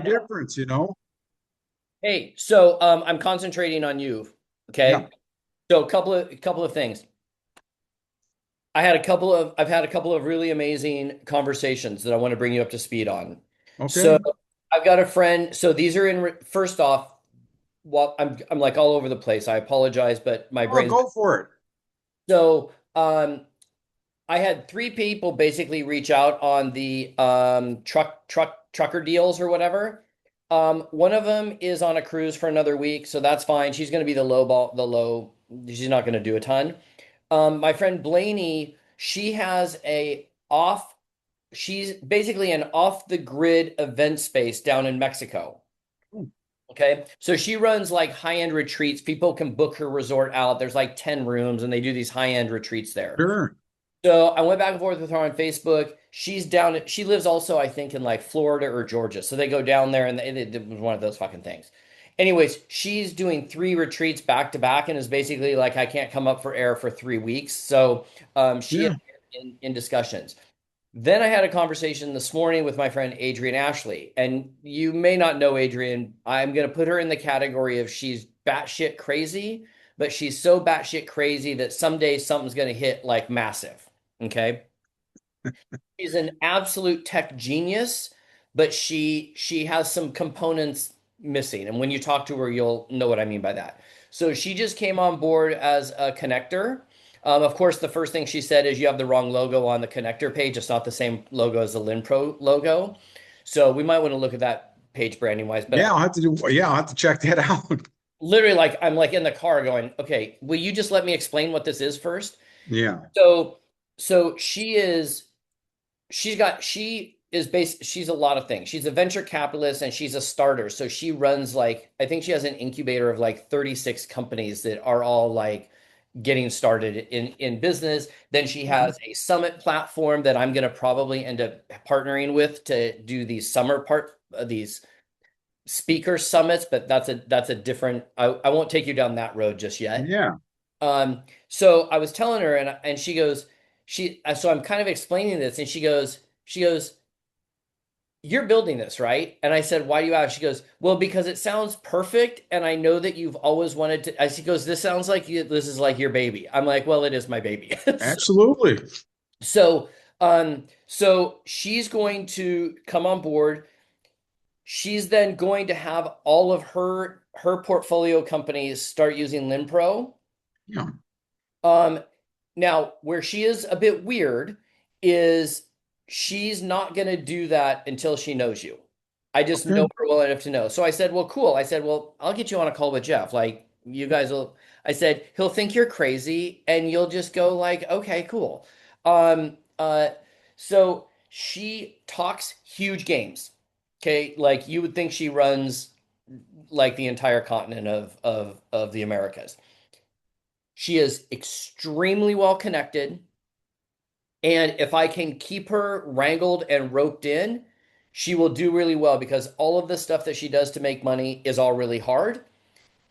big difference, you know? Hey, so I'm concentrating on you. Yeah. Okay. So a couple of things. I've had a couple of really amazing conversations that I want to bring you up to speed on. So Okay. I've got a friend. So these are first off, well, I'm like all over the place. I apologize, but my Oh, brain's go for it. so I had three people basically reach out on the trucker deals or whatever. One of them is on a cruise for another week, so that's fine. She's going to be the low. She's not going to do a ton. My friend Blaney, she has a off. She's basically an off the grid event space down in Mexico. Hmm. Okay. So she runs like high end retreats. People can book her resort out. There's like 10 rooms and they do these high end retreats there. Sure. So I went back and forth with her on Facebook. She lives also, I think, in like Florida or Georgia. So they go down there and it was one of those fucking things. Anyways, she's doing three retreats back to back and is basically like, I can't come up for air for 3 weeks. So she and Yeah. I are in discussions. Then I had a conversation this morning with my friend Adrian Ashley. And you may not know Adrian. I'm going to put her in the category of she's batshit crazy, but she's so batshit crazy that someday something's going to hit like massive. Okay. She's an absolute tech genius, but she has some components missing. And when you talk to her, you'll know what I mean by that. So she just came on board as a connector. Of course, the first thing she said is you have the wrong logo on the connector page. It's not the same logo as the LynnPro logo. So we might want to look at that page branding wise. Yeah, But I'll have to check that out. literally, like I'm like in the car going, okay, will you just let me explain what this is first? Yeah. So so she's a lot of things. She's a venture capitalist and she's a starter. So she runs like I think she has an incubator of like 36 companies that are all like getting started in business. Then she has a summit platform that I'm going to probably end up partnering with to do these these speaker summits, but that's a different I won't take you down that road just yet. Yeah. So I was telling her and she goes so I'm kind of explaining this and she goes you're building this, right? And I said, why do you ask? She goes, well, because it sounds perfect. And I know that you've always wanted to. She goes, this sounds like this is like your baby. I'm like, well, it is my baby. Absolutely. So, so she's going to come on board. She's then going to have all of her portfolio companies start using LynnPro. Yeah. Um, Now, where she is a bit weird is she's not going to do that until she knows you. I just know Okay. her well enough to know. So I said, well, cool. I said, well, I'll get you on a call with Jeff. Like, you guys will, I said, he'll think you're crazy and you'll just go like, okay, cool. Um, uh, so she talks huge games. Okay. Like you would think she runs like the entire continent of the Americas. She is extremely well connected. And if I can keep her wrangled and roped in, she will do really well because all of the stuff that she does to make money is all really hard.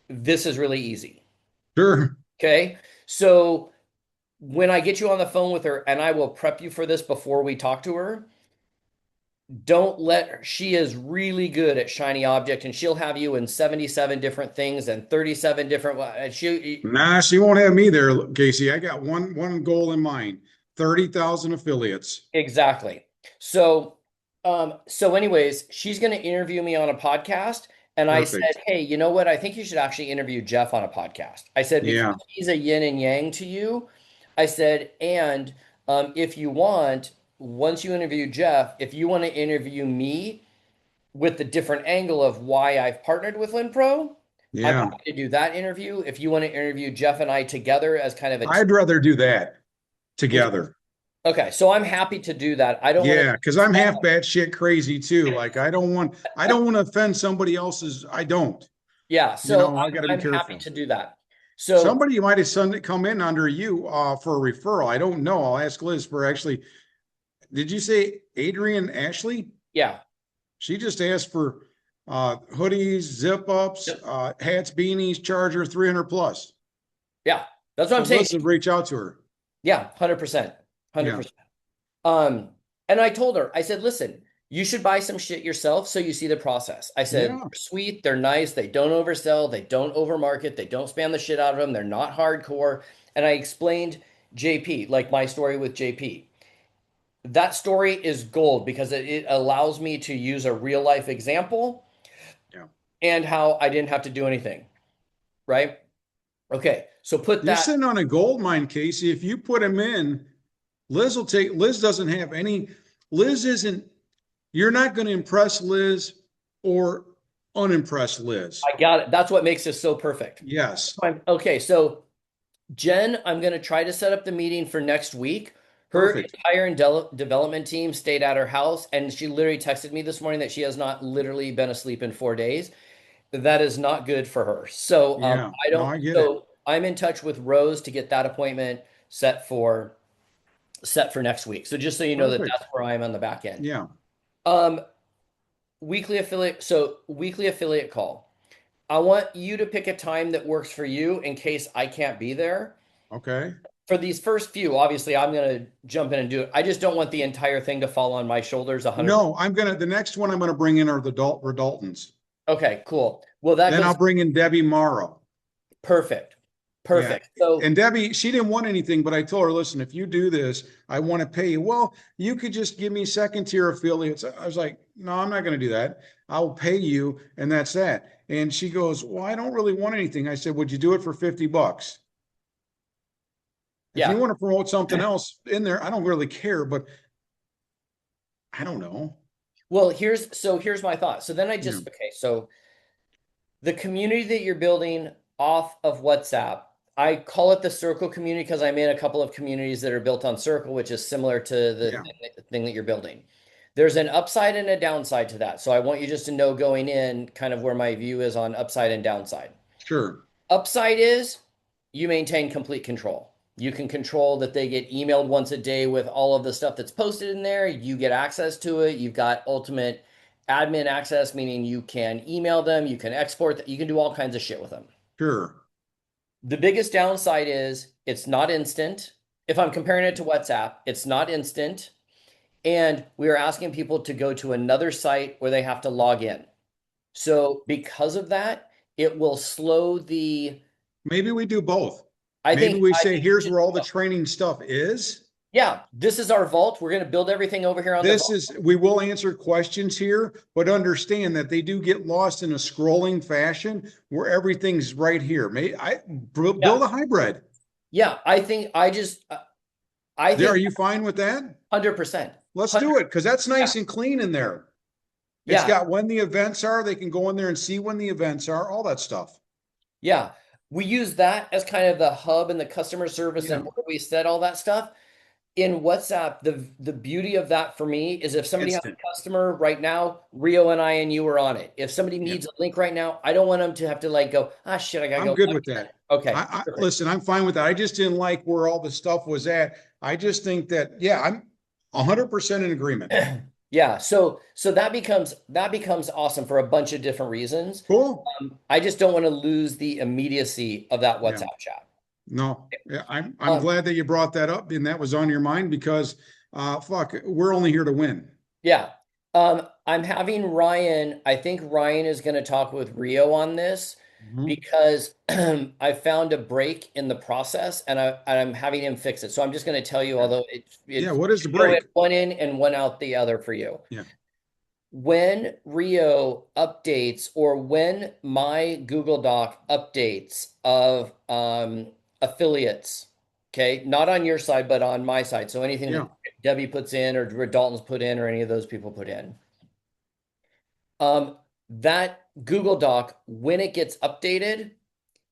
This is really easy. Sure. Okay. So when I get you on the phone with her, and I will prep you for this before we talk to her, don't let her, she is really good at shiny object and she'll have you in 77 different things and 37 different, Nah, she won't have me there, Casey. I got one goal in mind. 30,000 affiliates. exactly. So, so anyways, she's going to interview me on a podcast, and I said, Perfect. "Hey, you know what? I think you should actually interview Jeff on a podcast." I said because Yeah. he's a yin and yang to you. I said, and if you want, once you interview Jeff, if you want to interview me with the different angle of why I've partnered with LynnPro, I'm Yeah. happy to do that interview. If you want to interview Jeff and I together as kind of a team. I'd rather do that Okay, together. okay, so I'm happy to do that. I don't want to Yeah, because I'm half batshit crazy too. Like I don't want to offend somebody else's. I don't. Yeah, You so know, I got to be I'm happy careful. to do that. So Somebody might have sent it come in under you for a referral. I don't know. I'll ask Liz for actually. Did you say Adrian Ashley? yeah, She just asked for hoodies, zip ups, yep, hats, beanies, charger 300 plus. yeah, that's what So I'm saying. Liz would reach out to her. Yeah, 100%, Yeah. 100%. Um, and I told her, I said, listen, You should buy some shit yourself so you see the process. I said, Yeah, they're sweet, they're nice, they don't oversell, they don't overmarket, they don't spam the shit out of them, they're not hardcore. And I explained JP, like my story with JP. That story is gold because it allows me to use a real life example yeah. and how I didn't have to do anything, right? Okay, so put You're that. sitting on a gold mine, Casey. If you put him in, Liz doesn't have any, Liz isn't, you're not going to impress Liz or unimpress Liz. I got it. That's what makes this so perfect. Yes, Okay, so Jen, I'm going to try to set up the meeting for next week. Her perfect. entire development team stayed at her house, and she literally texted me this morning that she has not literally been asleep in 4 days. That is not good for her. So Yeah, I no, don't. I get it. So I'm in touch with Rose to get that appointment set for next week. So just so you know that Perfect. that's where I am on the back end. Yeah, Um, weekly affiliate. So weekly affiliate call. I want you to pick a time that works for you in case I can't be there. okay. For these first few, obviously, I'm going to jump in and do it. I just don't want the entire thing to fall on my shoulders 100%. No, the next one I'm gonna bring in are the Daltons. Okay, cool. Well, that Then I'll goes bring in Debbie Morrow. perfect. Yeah. Perfect. So, And Debbie, she didn't want anything, but I told her, listen, if you do this, I want to pay you. Well, you could just give me second tier affiliates. I was like, no, I'm not going to do that. I'll pay you, and that's that. And she goes, well, I don't really want anything. I said, would you do it for $50? If you yeah. want to promote something else in there, I don't really care, but I don't know. Well, here's my thought. So then Yeah. okay, so the community that you're building off of WhatsApp, I call it the Circle community because I'm in a couple of communities that are built on Circle, which is similar to the Yeah. thing that you're building. There's an upside and a downside to that. So I want you just to know going in kind of where my view is on upside and downside. Sure. Upside is you maintain complete control. You can control that they get emailed once a day with all of the stuff that's posted in there. You get access to it. You've got ultimate admin access, meaning you can email them, you can export, you can do all kinds of shit with them. Sure. The biggest downside is it's not instant. If I'm comparing it to WhatsApp, it's not instant. And we are asking people to go to another site where they have to log in. So because of that, it will slow the Maybe we do both. I Maybe think we I say, think you here's should, where all the training stuff is. yeah, this is our vault. We're going to build everything over here on the This vault. is, we will answer questions here, but understand that they do get lost in a scrolling fashion where everything's right here. Yeah. Build a hybrid. Yeah, I There, are think you fine with that? 100%. Let's 100, do it because that's yeah. nice and clean in there. It's Yeah. got when the events are. They can go in there and see when the events are, all that stuff. Yeah. We use that as kind of the hub and the customer service and Yeah, where we set all that stuff. In WhatsApp, the beauty of that for me is if somebody has a instant. customer right now, Rio and I and you are on it. If somebody Yeah, needs a link right now, I don't want them to have to like go, ah shit, I gotta I'm go good log with in. that. Okay, perfect. Listen, I'm fine with that. I just didn't like where all the stuff was at. I just think that, yeah, I'm 100% in agreement. Yeah, so that becomes awesome for a bunch of different reasons. Cool. I just don't want to lose the immediacy of that Yeah. WhatsApp chat. No, yeah, I'm Um, glad that you brought that up and that was on your mind because fuck, we're only here to win. yeah. I'm having Ryan, I think Ryan is going to talk with Rio on this Mhm. because I found a break in the process and I'm having him fix it. So I'm just going to tell you, Yeah. although Yeah, it what is the should go in break? one in and one out the other for you. Yeah. When Rio updates or when my Google Doc updates of affiliates, okay, not on your side, but on my side. So anything Yeah. that Debbie puts in or Dalton's put in or any of those people put in. Um, that Google Doc, when it gets updated,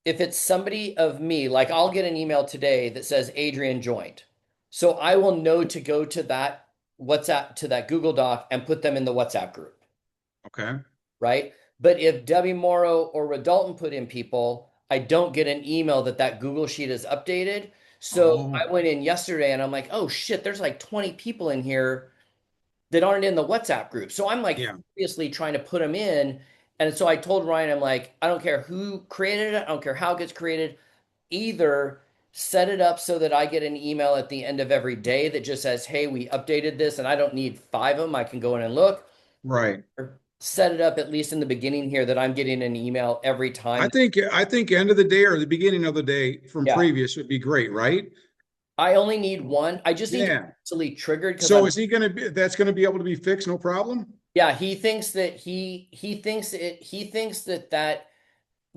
if it's somebody of me, like I'll get an email today that says Adrian joined. So I will know to go to that WhatsApp, to that Google Doc and put them in the WhatsApp group, Okay. right? But if Debbie Morrow or Redalton put in people, I don't get an email that that Google sheet is updated. So Oh, I went in yesterday and I'm like, oh shit, there's like 20 people in here that aren't in the WhatsApp group. So I'm like yeah. furiously trying to put them in. And so I told Ryan, I'm like, I don't care who created it, I don't care how it gets created. Either set it up so that I get an email at the end of every day that just says, hey, we updated this, and I don't need 5 of them. I can go in and look. Right. Or set it up at least in the beginning here that I'm getting an email every time. I think end of the day or the beginning of the day from Yeah. previous would be great, right? I only need one. I just need to Yeah. actually triggered because So I'm is he gonna be that's gonna be able to be fixed, no problem? yeah, he thinks that he thinks that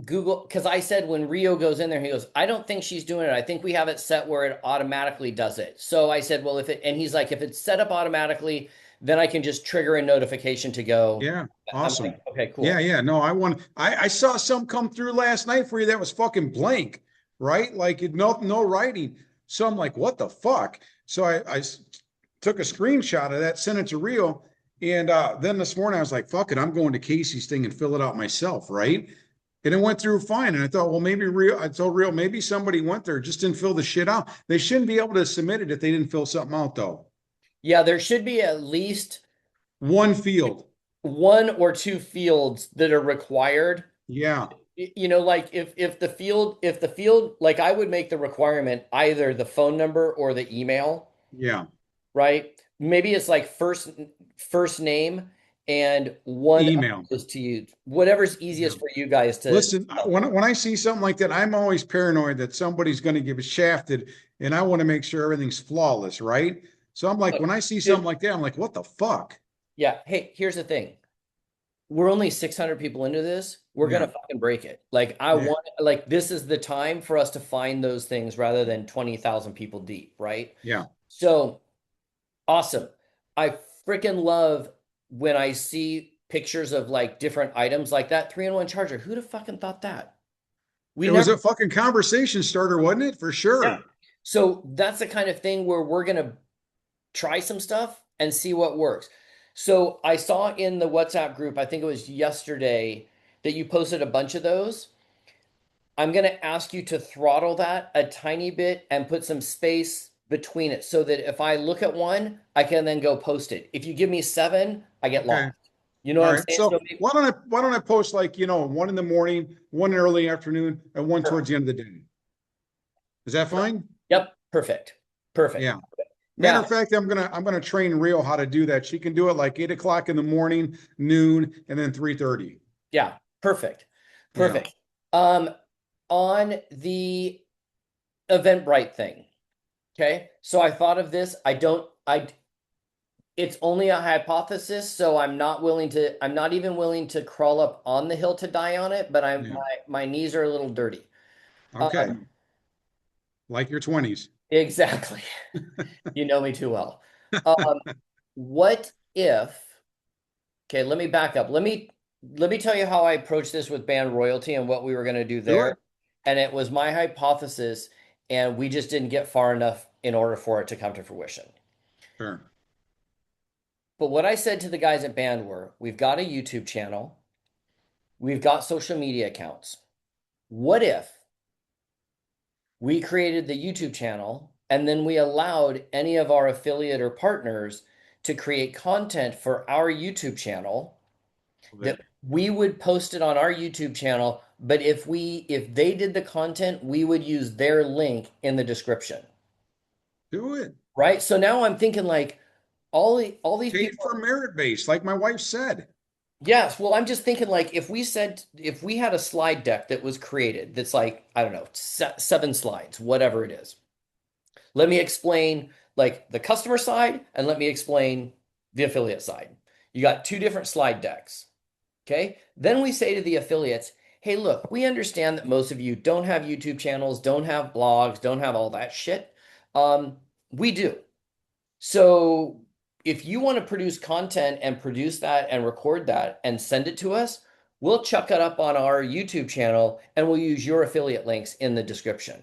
Google, because I said when Rio goes in there, he goes, I don't think she's doing it. I think we have it set where it automatically does it. So I said, well, and he's like, if it's set up automatically, then I can just trigger a notification to go. Yeah, I'm like, awesome. okay, Yeah, cool. yeah. No, I saw some come through last night for you that was fucking blank, right? Like no writing. So I'm like, what the fuck? So I took a screenshot of that, sent it to Rio, and then this morning I was like, fuck it, I'm going to Casey's thing and fill it out myself, right? And it went through fine. And I thought, well, maybe Rio, I told Rio, maybe somebody went there, just didn't fill the shit out. They shouldn't be able to submit it if they didn't fill something out though. Yeah, there should be at least One field. one or two fields that are required. Yeah, Like if the field, like I would make the requirement either the phone number or the email, yeah. right? Maybe it's like first name and one of Email. those to you, whatever's Yeah. easiest for you guys to. Listen, when I see something like that, I'm always paranoid that somebody's going to get shafted, and I want to make sure everything's flawless, right? So I'm like, Look, when I see something dude, like that, I'm like, what the fuck? yeah. Hey, here's the thing. We're only 600 people into this. We're Yeah, gonna fucking break it. Like I yeah, want, like this is the time for us to find those things rather than 20,000 people deep, right? yeah. So awesome. I freaking love when I see pictures of like different items like that 3-in-1 charger. Who'd have fucking thought that? We It was never, a fucking conversation starter, wasn't it? For yeah. sure. So that's the kind of thing where we're gonna try some stuff and see what works. So I saw in the WhatsApp group, I think it was yesterday, that you posted a bunch of those. I'm going to ask you to throttle that a tiny bit and put some space between it so that if I look at one, I can then go post it. If you give me 7, I get Okay. lost. You know All what I'm right. saying? So So why don't I post like, one in the morning, one in early afternoon, and one towards the end of the day? Is that fine? yep, perfect. Perfect. Yeah. Matter Now, of fact, I'm gonna train Rio how to do that. She can do it like 8 o'clock in the morning, noon, and then 3:30. yeah, perfect. Yeah. Perfect. Um, on the Eventbrite thing, okay? So I thought of this. It's only a hypothesis, so I'm not even willing to crawl up on the hill to die on it, but Yeah. my knees are a little dirty. Okay. Um, Like your 20s. exactly. You know me too well. Um, what if, okay, let me back up. Let me tell you how I approached this with band royalty and what we were going to do Do there. it. And it was my hypothesis, and we just didn't get far enough in order for it to come to fruition. Sure. But what I said to the guys at band were, we've got a YouTube channel. We've got social media accounts. What if we created the YouTube channel and then we allowed any of our affiliate or partners to create content for our YouTube channel Love that it. we would post it on our YouTube channel, but if they did the content, we would use their link in the description. Do it. Right? So now I'm thinking like all these Paid people. for merit base, like my wife said. Yes, well, I'm just thinking like if we had a slide deck that was created that's like, I don't know, 7 slides, whatever it is. Let me explain like the customer side and let me explain the affiliate side. You got two different slide decks. Okay? Then we say to the affiliates, "Hey, look, we understand that most of you don't have YouTube channels, don't have blogs, don't have all that shit. We do. So if you want to produce content and produce that and record that and send it to us, we'll chuck it up on our YouTube channel and we'll use your affiliate links in the description."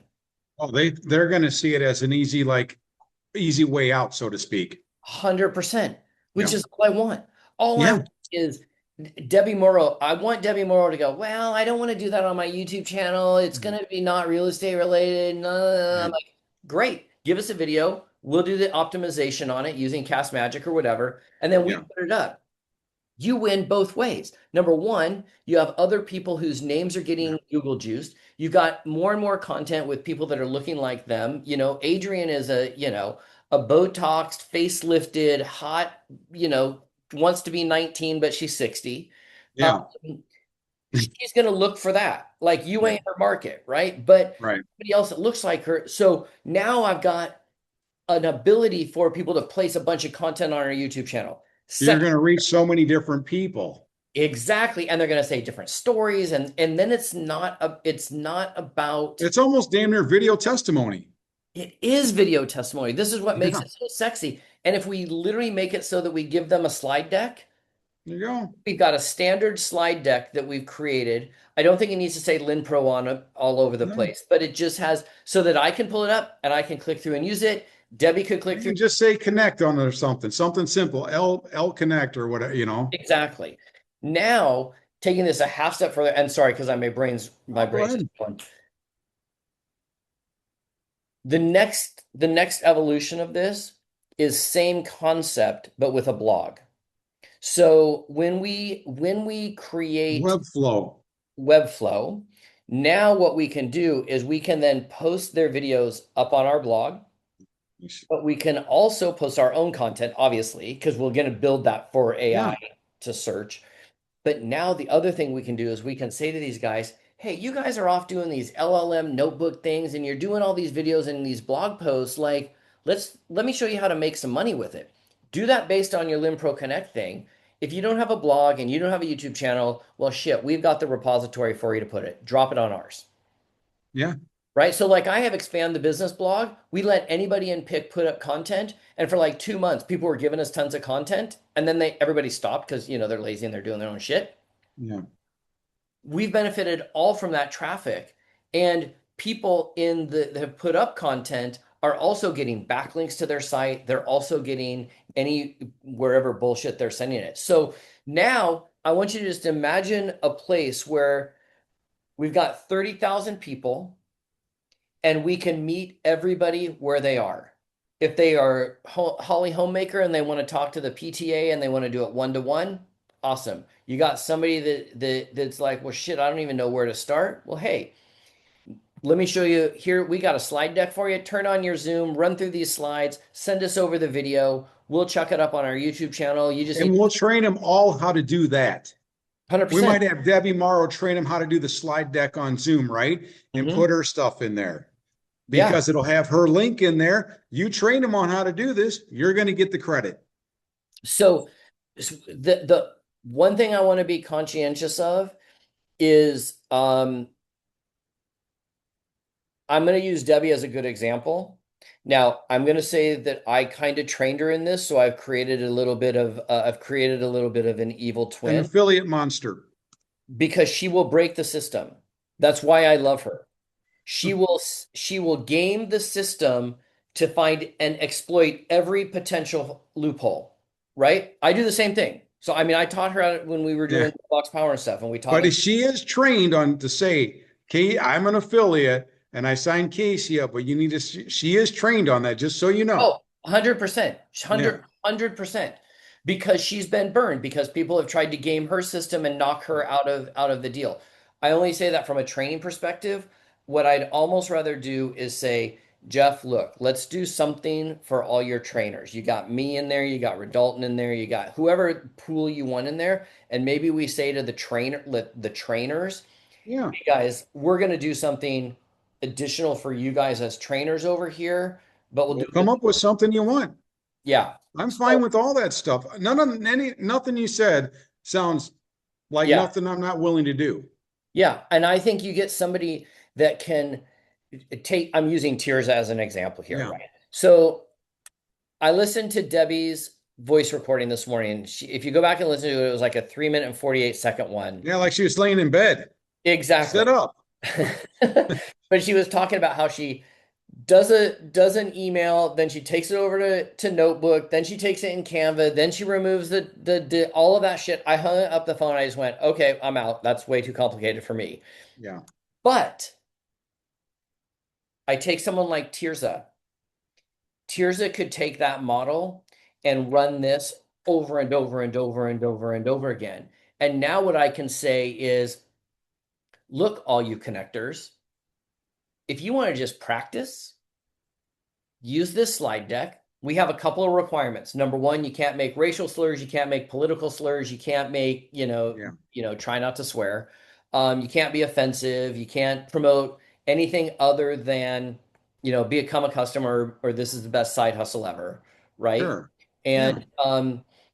Oh, they're gonna see it as an easy way out, so to speak. 100%, which Yeah. is all I want. All I Yeah. want is Debbie Morrow. I want Debbie Morrow to go, well, I don't want to do that on my YouTube channel. It's going to be not real estate related. No, no, no. I'm Right. like, great. Give us a video. We'll do the optimization on it using Cast Magic or whatever. And then we Yeah. put it up. You win both ways. Number one, you have other people whose names are Yeah. getting Google juiced. You got more and more content with people that are looking like them. Adrian is a Botoxed, facelifted, hot, you know, wants to be 19, but she's 60. Um, Yeah. she's going to look for that. Like you Yeah. ain't her market, right? But Right. somebody else that looks like her. So now I've got an ability for people to place a bunch of content on our YouTube channel. You're Second, going to reach so many different people. exactly, and they're going to say different stories, and then it's not about It's almost damn near video testimony. it is video testimony. This is what makes Yeah. it so sexy. And if we literally make it so that we give them a slide deck, There you go. we've got a standard slide deck that we've created. I don't think it needs to say LynnPro on it all over the No. place, but it just has so that I can pull it up and I can click through and use it. Debbie could click through. And just say connect on it or something, something simple. L connect or whatever. Exactly. Now, taking this a half step further, and sorry, because my Oh, go brain's just ahead. going. The next evolution of this is same concept, but with a blog. So when we create Webflow. Webflow, now what we can do is we can then post their videos up on our blog, but we can also post our own content, obviously, because we're going to build that for Yeah. AI to search. But now the other thing we can do is we can say to these guys, hey, you guys are off doing these LLM notebook things and you're doing all these videos and these blog posts. Like, let me show you how to make some money with it. Do that based on your LynnPro Connect thing. If you don't have a blog and you don't have a YouTube channel, well, shit, we've got the repository for you to put it. Drop it on ours. Yeah. Right. So, like, I have Expand the Business blog. We let anybody in pick put up content. And for like 2 months, people were giving us tons of content. And then everybody stopped because, they're lazy and they're doing their own shit. Yeah. We've benefited all from that traffic. And people that have put up content are also getting backlinks to their site. They're also getting any wherever bullshit they're sending it. So now I want you to just imagine a place where we've got 30,000 people and we can meet everybody where they are. If they are Holly Homemaker and they want to talk to the PTA and they want to do it one-to-one, awesome. You got somebody that's like, well, shit, I don't even know where to start. Well, hey, let me show you here. We got a slide deck for you. Turn on your Zoom, run through these slides, send us over the video. We'll chuck it up on our YouTube channel. You just And need we'll train them all how to do that. We 100%. might have Debbie Morrow train them how to do the slide deck on Zoom, right? And Hmm. put her stuff in there Yeah. because it'll have her link in there. You train them on how to do this, you're going to get the credit. So the one thing I want to be conscientious of is I'm going to use Debbie as a good example. Now, I'm going to say that I kind of trained her in this, so I've created a little bit of an evil An twin affiliate monster. because she will break the system. That's why I love her. She will game the system to find and exploit every potential loophole, right? I do the same thing. So I mean, I taught her when we were Yeah. doing box power and stuff, and we taught But like, she is trained on to say, Kate, I'm an affiliate and I signed Casey up, but you need to, she is trained on that, just so you know. oh, 100%, Yeah. 100%, because she's been burned because people have tried to game her system and knock her out of the deal. I only say that from a training perspective. What I'd almost rather do is say, Jeff, look, let's do something for all your trainers. You got me in there, you got Redalton in there, you got whoever pool you want in there, and maybe we say to the trainers, Yeah. hey guys, we're going to do something additional for you guys as trainers over here, but we'll We'll do come it. up with something you want. Yeah. I'm fine So, with all that stuff. Nothing you said sounds like yeah. nothing I'm not willing to do. Yeah. And I think you get somebody that can I'm using tears as an example here, Yeah. right? So I listened to Debbie's voice recording this morning. If you go back and listen to it, it was like a 3 minute and 48-second one. Yeah, like she was laying in bed. Exactly. Sit up. But she was talking about how she does an email, then she takes it over to Notebook, then she takes it in Canva, then she removes the all of that shit. I hung up the phone. I just went, okay, I'm out. That's way too complicated for me. Yeah. But I take someone like Tirza. Tirza could take that model and run this over and over and over and over and over again. And now what I can say is, look, all you connectors, if you want to just practice, use this slide deck. We have a couple of requirements. Number one, you can't make racial slurs, you can't make political slurs, you can't make, try not to swear. You can't be offensive, you can't promote anything other than, become a customer or this is the best side hustle ever, right? Sure. Yeah.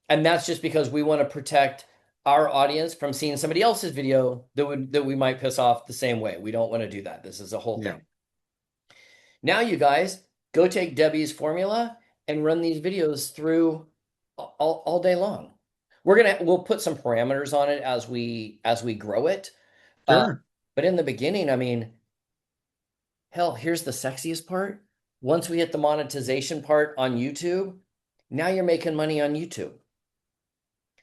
And that's just because we want to protect our audience from seeing somebody else's video that we might piss off the same way. We don't want to do that. This is a whole Yeah. thing. Now, you guys, go take Debbie's formula and run these videos through all day long. We'll put some parameters on it as we grow it. Sure. But in the beginning, I mean, hell, here's the sexiest part. Once we hit the monetization part on YouTube, now you're making money on YouTube.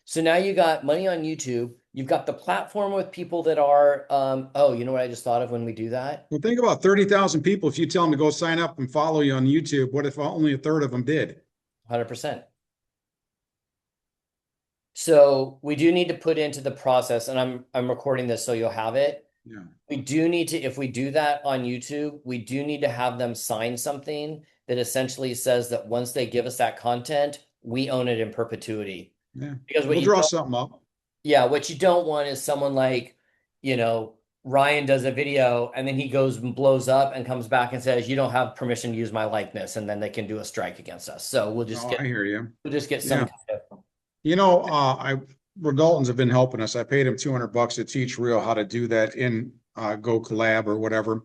So now you got money on YouTube. You've got the platform with people that are, you know what I just thought of when we do that? Well, think about 30,000 people. If you tell them to go sign up and follow you on YouTube, what if only a third of them did? 100%. So we do need to put into the process, and I'm recording this so you'll have it. Yeah. We do need to, if we do that on YouTube, we do need to have them sign something that essentially says that once they give us that content, we own it in perpetuity. Yeah. Because we'll draw something up. Yeah, what you don't want is someone like, Ryan does a video and then he goes and blows up and comes back and says, you don't have permission to use my likeness, and then they can do a strike against us. So we'll just I hear you. We'll just get some kind of, Dalton's have been helping us. I paid him $200 to teach Real how to do that in Go Collab or whatever.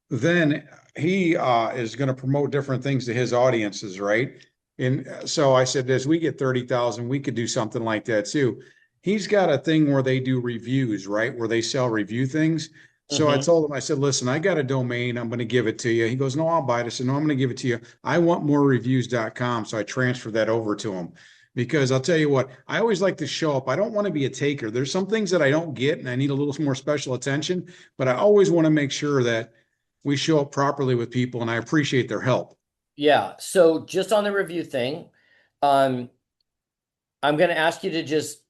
Then he is going to promote different things to his audiences, right? And so I said, as we get 30,000, we could do something like that too. He's got a thing where they do reviews, right? Where they sell review things. So I told him, I said, listen, I got a domain. I'm going to give it to you. He goes, no, I'll buy it. I said, no, I'm going to give it to you. I want morereviews.com. So I transferred that over to him. Because I'll tell you what, I always like to show up. I don't want to be a taker. There's some things that I don't get and I need a little more special attention, but I always want to make sure that we show up properly with people, and I appreciate their help. Yeah. So just on the review thing, I'm going to ask you to just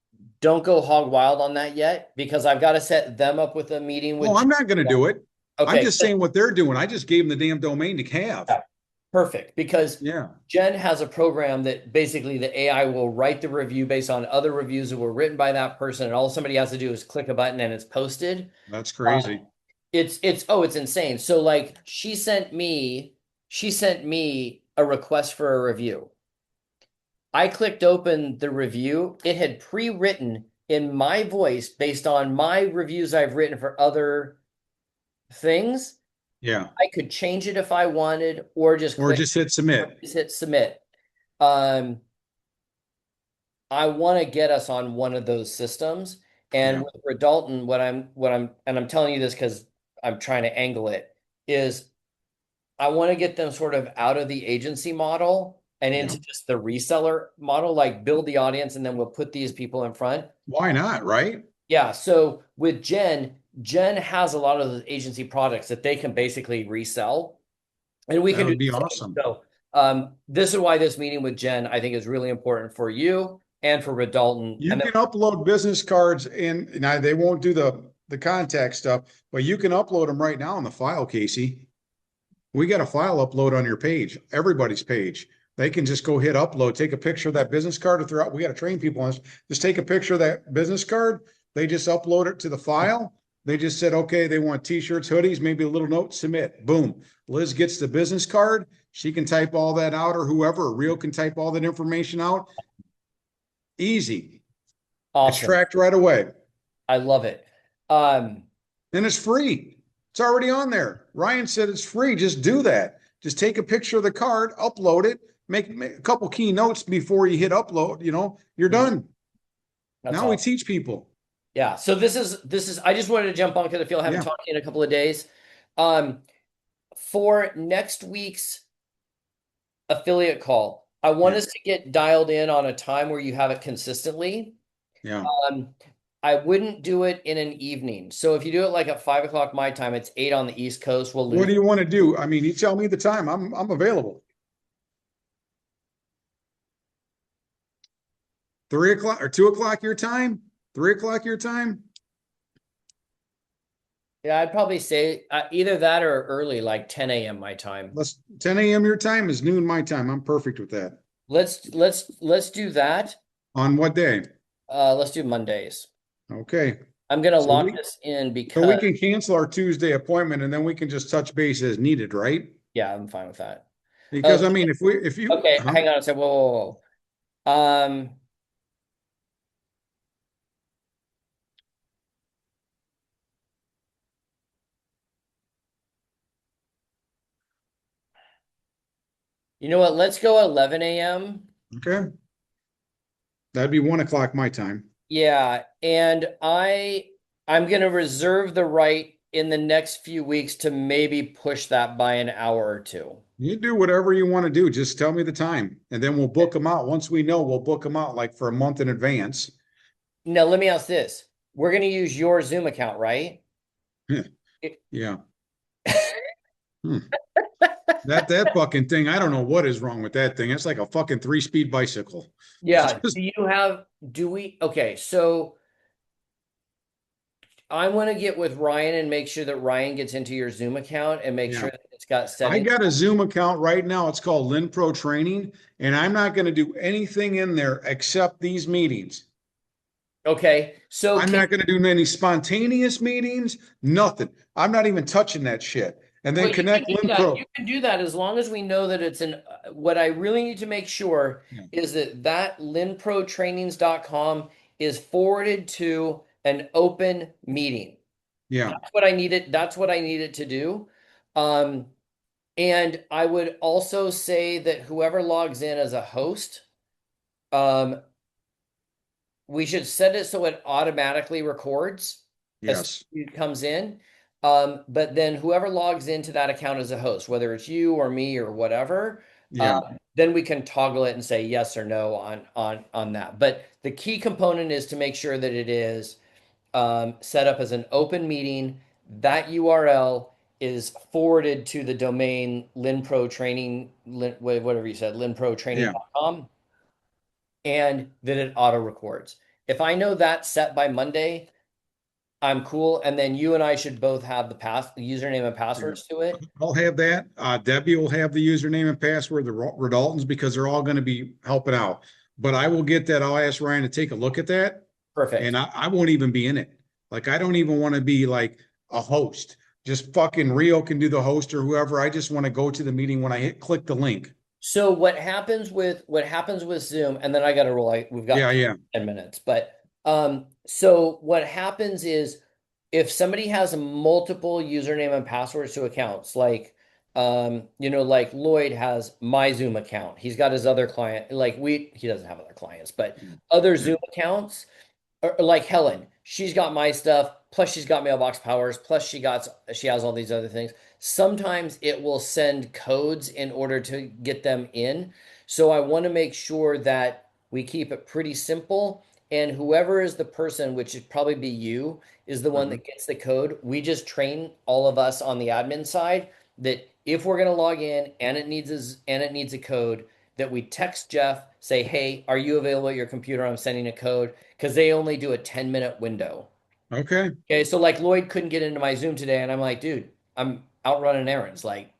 don't go hog wild on that yet, because I've got to set them up with a meeting with. Oh, I'm not going to do it. Okay. I'm just saying what they're doing. I just gave them the damn domain to have. Yeah. Perfect. Because yeah, Jen has a program that basically the AI will write the review based on other reviews that were written by that person. And all somebody has to do is click a button and it's posted. That's crazy. It's insane. So like she sent me a request for a review. I clicked open the review. It had pre-written in my voice based on my reviews I've written for other things. Yeah. I could change it if I wanted, or just hit submit. Just hit submit. I want to get us on one of those systems. And with Dalton, and I'm telling you this because I'm trying to angle it, is I want to get them sort of out of the agency model and into just the reseller model, like build the audience and then we'll put these people in front. Why not, right? Yeah. So with Jen has a lot of those agency products that they can basically resell, and we can be awesome. So this is why this meeting with Jen, I think, is really important for you and for Dalton. You can upload business cards in. Now they won't do the contact stuff, but you can upload them right now in the file, Casey. We got a file upload on your page, everybody's page. They can just go hit upload, take a picture of that business card to throw out. We got to train people on this. Just take a picture of that business card. They just upload it to the file. They just said, okay, they want t-shirts, hoodies, maybe a little note, submit. Boom. Liz gets the business card. She can type all that out, or whoever, Real can type all that information out. Easy. Awesome. It's tracked right away. I love it. And it's free. It's already on there. Ryan said it's free. Just do that. Just take a picture of the card, upload it, make a couple key notes before you hit upload. You're done. That's now awesome. We teach people. Yeah. So this is, I just wanted to jump on because I feel I haven't talked to you in a couple of days. For next week's affiliate call, I want us to get dialed in on a time where you have it consistently. Yeah. I wouldn't do it in an evening. So if you do it like at 5 o'clock my time, it's 8 on the East Coast. We'll lose. What do you want to do? I mean, you tell me the time. I'm available. 3 o'clock or 2 o'clock your time? 3 o'clock your time? Yeah, I'd probably say either that or early, like 10 a.m. my time. Let's 10 a.m. your time is noon my time. I'm perfect with that. Let's do that. On what day? Let's do Mondays. Okay. I'm gonna So lock we this in so we because can cancel our Tuesday appointment and then we can just touch base as needed, right? yeah, I'm fine with that. Because I mean, if you, Okay, huh? hang on a second. Whoa, whoa, whoa. You know what? Let's go 11 a.m. Okay. That'd be 1 o'clock my time. Yeah, and I'm gonna reserve the right in the next few weeks to maybe push that by an hour or two. You do whatever you want to do. Just tell me the time, and then we'll book them out. Once we know, we'll book them out like for a month in advance. Now, let me ask this. We're gonna use your Zoom account, right? Yeah. Hmm. That fucking thing. I don't know what is wrong with that thing. It's like a fucking 3-speed bicycle. It's Yeah. just Okay, so I want to get with Ryan and make sure that Ryan gets into your Zoom account and make yeah. sure that it's got I settings. got a Zoom account right now. It's called LynnPro Training, and I'm not going to do anything in there except these meetings. Okay, so I'm not going to do any spontaneous meetings, nothing. I'm not even touching that shit. And then well, you can connect do that. LynnPro. You can do that as long as we know that it's an. What I really need to make sure Yeah. is that lynnprotrainings.com is forwarded to an open meeting. Yeah. That's what I need it. That's what I need it to do. Um, and I would also say that whoever logs in as a host, um, we should set it so it automatically records as Yes. it comes in. But then whoever logs into that account as a host, whether it's you or me or whatever, Yeah. then we can toggle it and say yes or no on that. But the key component is to make sure that it is set up as an open meeting. That URL is forwarded to the domain LynnPro Training, whatever you said, Yeah. lynnprotraining.com, and that it auto records. If I know that's set by Monday, I'm cool. And then you and I should both have the username and Yeah. passwords to it. I'll have that. Debbie will have the username and password, the Redaltons, because they're all going to be helping out. But I will get that. I'll ask Ryan to take a look at that. And Perfect. I won't even be in it. Like, I don't even want to be like a host. Just fucking Rio can do the host or whoever. I just want to go to the meeting when I click the link. So what happens with Zoom, and then I got to roll. We've got Yeah, yeah, 10 minutes, but so what happens is if somebody has multiple username and passwords to accounts, like like Lloyd has my Zoom account. He's got his other client, like he doesn't have other clients, but other yeah. Zoom accounts or like Helen, she's got my stuff, plus she's got mailbox powers, plus she has all these other things. Sometimes it will send codes in order to get them in. So I want to make sure that we keep it pretty simple. And whoever is the person, which would probably be you, is the one Mhm. that gets the code. We just train all of us on the admin side that if we're going to log in and it needs a code, that we text Jeff, say, "Hey, are you available at your computer? I'm sending a code." Because they only do a 10-minute window. Okay. Okay, so like Lloyd couldn't get into my Zoom today, and I'm like, dude, I'm out running errands. Like,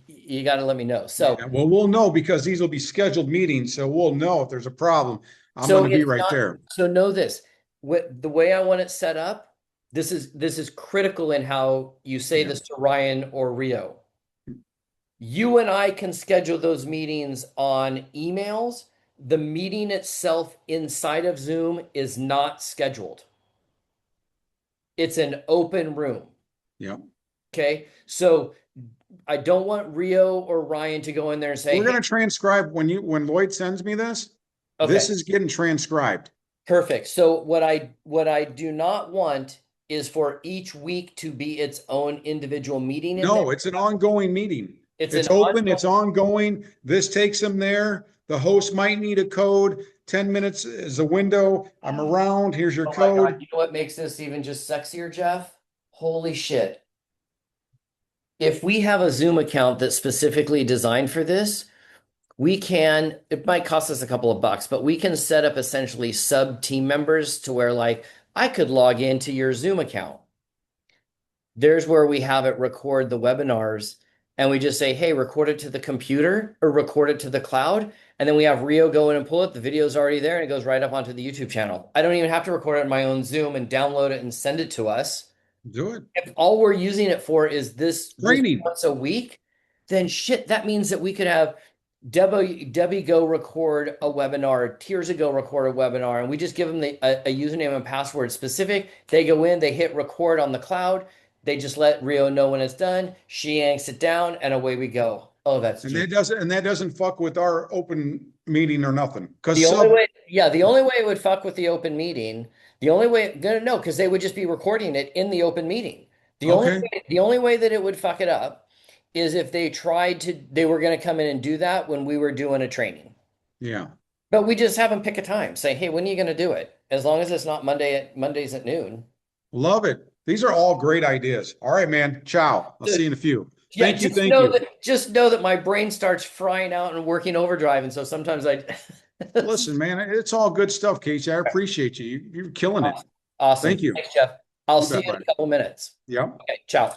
you got to let me know. So, Yeah. Well, we'll know because these will be scheduled meetings. So we'll know if there's a problem. I'm going so to be it's right not. there. So know this. The way I want it set up, this is critical in how you say Yeah. this to Ryan or Rio. You and I can schedule those meetings on emails. The meeting itself inside of Zoom is not scheduled. It's an open room. Yeah. Okay. So I don't want Rio or Ryan to go in there and say, We're "Hey, going to transcribe when Lloyd sends me this. okay, This is getting transcribed. perfect." So what I do not want is for each week to be its own individual meeting in there. No, it's an ongoing meeting. It's an It's open, ongoing. it's ongoing. This takes them there. The host might need a code. 10 minutes is a window. I'm around. Here's your Oh my God. code. You know what makes this even just sexier, Jeff? Holy shit. If we have a Zoom account that's specifically designed for this, it might cost us a couple of bucks, but we can set up essentially sub team members to where like I could log into your Zoom account. There's where we have it record the webinars and we just say, hey, record it to the computer or record it to the cloud. And then we have Rio go in and pull it. The video's already there and it goes right up onto the YouTube channel. I don't even have to record it in my own Zoom and download it and send it to us. Do it. If all we're using it for is this Training. once a week, then shit, that means that we could have Debbie go record a webinar, Tirza go record a webinar, and we just give them a username and password specific. They go in, they hit record on the cloud. They just let Rio know when it's done. She yanks it down, and away we go. Oh, that's And genius. that doesn't fuck with our open meeting or nothing. Because The only way, yeah, the only way it would fuck with the open meeting, the only way, no, because they would just be recording it in the open meeting. okay. The only way that it would fuck it up is if they were going to come in and do that when we were doing a training. Yeah. But we just have them pick a time. Say, hey, when are you going to do it? As long as it's not Mondays at noon. Love it. These are all great ideas. All right, man. Ciao. I'll see you in a few. Yeah, Thank you. just know that my brain starts frying out and working overdrive. And so sometimes I Listen, man, it's all good stuff, Casey. I appreciate you. You're killing it. Awesome. Thank you. Thanks, Jeff. I'll You see bet, you in buddy. a couple minutes. Yep. Okay, ciao.